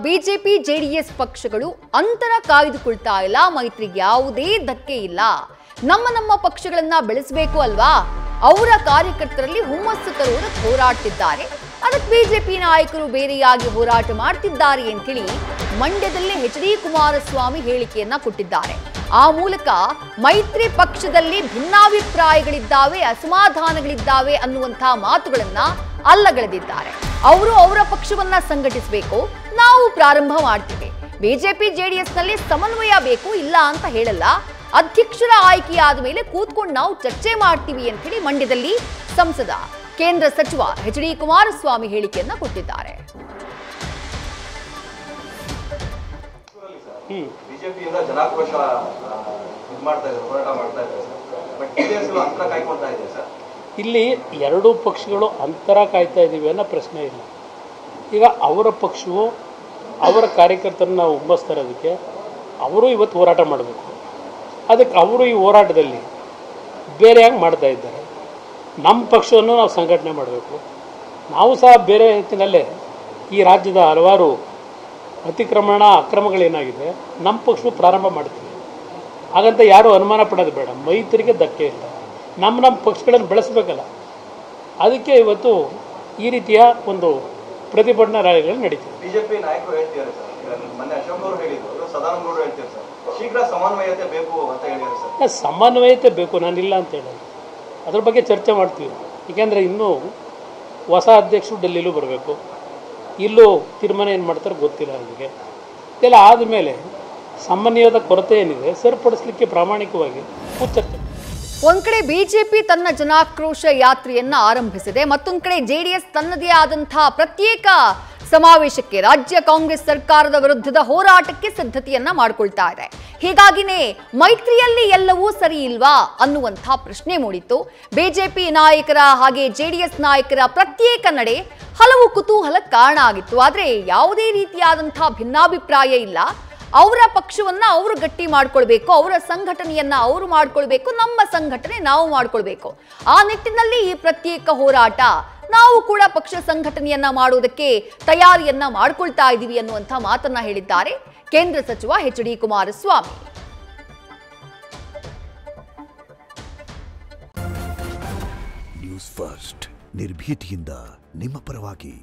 BJP JDS ಪಕ್ಷಗಳು ಅಂತರ ಕಾಯ್ದುಕೊಳ್ತಾ ಇಲ್ಲ, ಮೈತ್ರಿಗೆ ಯಾವುದೇ ಧಕ್ಕೆ ಇಲ್ಲ. ನಮ್ಮ ಪಕ್ಷಗಳನ್ನ ಬೆಳೆಸಬೇಕು ಅಲ್ವಾ? ಅವರ ಕಾರ್ಯಕರ್ತರಲ್ಲಿ ಹುಮ್ಮಸ್ಸು ತರುವುದಕ್ಕೆ ಹೋರಾಡ್ತಿದ್ದಾರೆ. ಅದಕ್ಕೆ ಬಿಜೆಪಿ ನಾಯಕರು ಬೇರೆಯಾಗಿ ಹೋರಾಟ ಮಾಡ್ತಿದ್ದಾರೆ ಅಂತೇಳಿ ಮಂಡ್ಯದಲ್ಲಿ ಎಚ್.ಡಿ. ಕುಮಾರಸ್ವಾಮಿ ಹೇಳಿಕೆಯನ್ನ ಕೊಟ್ಟಿದ್ದಾರೆ. ಆ ಮೂಲಕ ಮೈತ್ರಿ ಪಕ್ಷದಲ್ಲಿ ಭಿನ್ನಾಭಿಪ್ರಾಯಗಳಿದ್ದಾವೆ, ಅಸಮಾಧಾನಗಳಿದ್ದಾವೆ ಅನ್ನುವಂತಹ ಮಾತುಗಳನ್ನ ಅಲ್ಲಗಳೆದಿದ್ದಾರೆ. ಅವರು ಅವರ ಪಕ್ಷವನ್ನ ಸಂಘಟಿಸಬೇಕು, ನಾವು ಪ್ರಾರಂಭ ಮಾಡ್ತೀವಿ. ಬಿಜೆಪಿ ಜೆಡಿಎಸ್ ನಲ್ಲಿ ಸಮನ್ವಯ ಬೇಕು, ಇಲ್ಲ ಅಂತ ಹೇಳಲ್ಲ. ಅಧ್ಯಕ್ಷರ ಆಯ್ಕೆಯಾದ ಮೇಲೆ ಕೂತ್ಕೊಂಡು ನಾವು ಚರ್ಚೆ ಮಾಡ್ತೀವಿ ಅಂತ ಹೇಳಿ ಮಂಡ್ಯದಲ್ಲಿ ಸಂಸದ ಕೇಂದ್ರ ಸಚಿವ ಎಚ್.ಡಿ. ಕುಮಾರಸ್ವಾಮಿ ಹೇಳಿಕೆಯನ್ನ ಕೊಟ್ಟಿದ್ದಾರೆ. ಬಿಜೆಪಿಯಿಂದ ಜನಾಕ್ರೋಶ ಹೋರಾಟ ಮಾಡ್ತಾ ಇದ್ದಾರೆ. ಇಲ್ಲಿ ಎರಡೂ ಪಕ್ಷಗಳು ಅಂತರ ಕಾಯ್ತಾ ಇದ್ದೀವಿ ಅನ್ನೋ ಪ್ರಶ್ನೆ ಇಲ್ಲ. ಈಗ ಅವರ ಪಕ್ಷವು ಅವರ ಕಾರ್ಯಕರ್ತರನ್ನ ನಾವು ಹುಮ್ಮಸ್ತಾ ಇರೋದಕ್ಕೆ ಅವರು ಇವತ್ತು ಹೋರಾಟ ಮಾಡಬೇಕು. ಅದಕ್ಕೆ ಅವರು ಈ ಹೋರಾಟದಲ್ಲಿ ಬೇರೆಯಾಗಿ ಮಾಡ್ತಾ ಇದ್ದಾರೆ. ನಮ್ಮ ಪಕ್ಷವನ್ನು ನಾವು ಸಂಘಟನೆ ಮಾಡಬೇಕು. ನಾವು ಸಹ ಬೇರೆ ರೀತಿಯಲ್ಲೇ ಈ ರಾಜ್ಯದ ಹಲವಾರು ಅಕ್ರಮಗಳೇನಾಗಿದೆ ನಮ್ಮ ಪಕ್ಷವು ಪ್ರಾರಂಭ ಮಾಡ್ತೀವಿ. ಹಾಗಂತ ಯಾರೂ ಅನುಮಾನ ಪಡೋದು ಬೇಡ. ಮೈತ್ರಿಗೆ ಧಕ್ಕೆ ಇಲ್ಲ. ನಮ್ಮ ಪಕ್ಷಗಳನ್ನು ಬೆಳೆಸಬೇಕಲ್ಲ. ಅದಕ್ಕೆ ಇವತ್ತು ಈ ರೀತಿಯ ಒಂದು ಪ್ರತಿಭಟನಾ ರ್ಯಾಲಿಗಳು ನಡೀತಿದೆ. ಬಿಜೆಪಿ ನಾಯಕರು ಹೇಳ್ತಿದ್ದಾರೆ ಸರ್, ಮೊನ್ನೆ ಅಶೋಕ್ ಅವರು ಹೇಳಿದ್ರು, ಸದಾನಂದ ಗೌಡರು ಹೇಳ್ತಾರೆ ಸರ್, ಶೀಘ್ರ ಸಮನ್ವಯತೆ ಬೇಕು ಅಂತ ಹೇಳಿದ್ದಾರೆ ಸರ್. ಸಮನ್ವಯತೆ ಬೇಕು, ನಾನಿಲ್ಲ ಅಂತ ಹೇಳೋದು. ಅದ್ರ ಬಗ್ಗೆ ಚರ್ಚೆ ಮಾಡ್ತೀವಿ. ಏಕೆಂದರೆ ಇನ್ನೂ ಹೊಸ ಅಧ್ಯಕ್ಷರು ಡೆಲ್ಲಿಲೂ ಬರಬೇಕು. ಇಲ್ಲೂ ತೀರ್ಮಾನ ಏನು ಮಾಡ್ತಾರೆ ಗೊತ್ತಿಲ್ಲ ನನಗೆ. ಇದೆಲ್ಲ ಆದಮೇಲೆ ಸಮನ್ವಯದ ಕೊರತೆ ಏನಿದೆ ಸರಿಪಡಿಸಲಿಕ್ಕೆ ಪ್ರಾಮಾಣಿಕವಾಗಿ ಚರ್ಚೆ. ಒಂದ್ ಕಡೆ ಬಿಜೆಪಿ ತನ್ನ ಜನಾಕ್ರೋಶ ಯಾತ್ರೆಯನ್ನ ಆರಂಭಿಸಿದೆ, ಮತ್ತೊಂದ್ ಕಡೆ ಜೆಡಿಎಸ್ ತನ್ನದೇ ಆದಂತಹ ಪ್ರತ್ಯೇಕ ಸಮಾವೇಶಕ್ಕೆ, ರಾಜ್ಯ ಕಾಂಗ್ರೆಸ್ ಸರ್ಕಾರದ ವಿರುದ್ಧದ ಹೋರಾಟಕ್ಕೆ ಸಿದ್ಧತೆಯನ್ನ ಮಾಡಿಕೊಳ್ತಾ ಇದೆ. ಹೀಗಾಗಿನೇ ಮೈತ್ರಿಯಲ್ಲಿ ಎಲ್ಲವೂ ಸರಿ ಇಲ್ವಾ ಅನ್ನುವಂಥ ಪ್ರಶ್ನೆ ಮೂಡಿತ್ತು. ಬಿಜೆಪಿ ನಾಯಕರ ಹಾಗೆ ಜೆಡಿಎಸ್ ನಾಯಕರ ಪ್ರತ್ಯೇಕ ನಡೆ ಹಲವು ಕುತೂಹಲಕ್ಕೆ ಕಾರಣ ಆಗಿತ್ತು. ಆದರೆ ಯಾವುದೇ ರೀತಿಯಾದಂತಹ ಭಿನ್ನಾಭಿಪ್ರಾಯ ಇಲ್ಲ. ಅವರ ಪಕ್ಷವನ್ನ ಅವರು ಗಟ್ಟಿ ಮಾಡ್ಕೊಳ್ಬೇಕು, ಅವರ ಸಂಘಟನೆಯನ್ನ ಅವರು ಮಾಡ್ಕೊಳ್ಬೇಕು, ನಮ್ಮ ಸಂಘಟನೆ ನಾವು ಮಾಡ್ಕೊಳ್ಬೇಕು. ಆ ನಿಟ್ಟಿನಲ್ಲಿ ಈ ಪ್ರತ್ಯೇಕ ಹೋರಾಟ, ನಾವು ಕೂಡ ಪಕ್ಷ ಸಂಘಟನೆಯನ್ನ ಮಾಡುವುದಕ್ಕೆ ತಯಾರಿಯನ್ನ ಮಾಡ್ಕೊಳ್ತಾ ಇದ್ದೀವಿ ಅನ್ನುವಂಥ ಮಾತನ್ನ ಹೇಳಿದ್ದಾರೆ ಕೇಂದ್ರ ಸಚಿವ ಎಚ್.ಡಿ. ಕುಮಾರಸ್ವಾಮಿ. ನ್ಯೂಸ್ ಫಸ್ಟ್ ನಿರ್ಭೀತಿಯಿಂದ ನಿಮ್ಮ ಪರವಾಗಿ.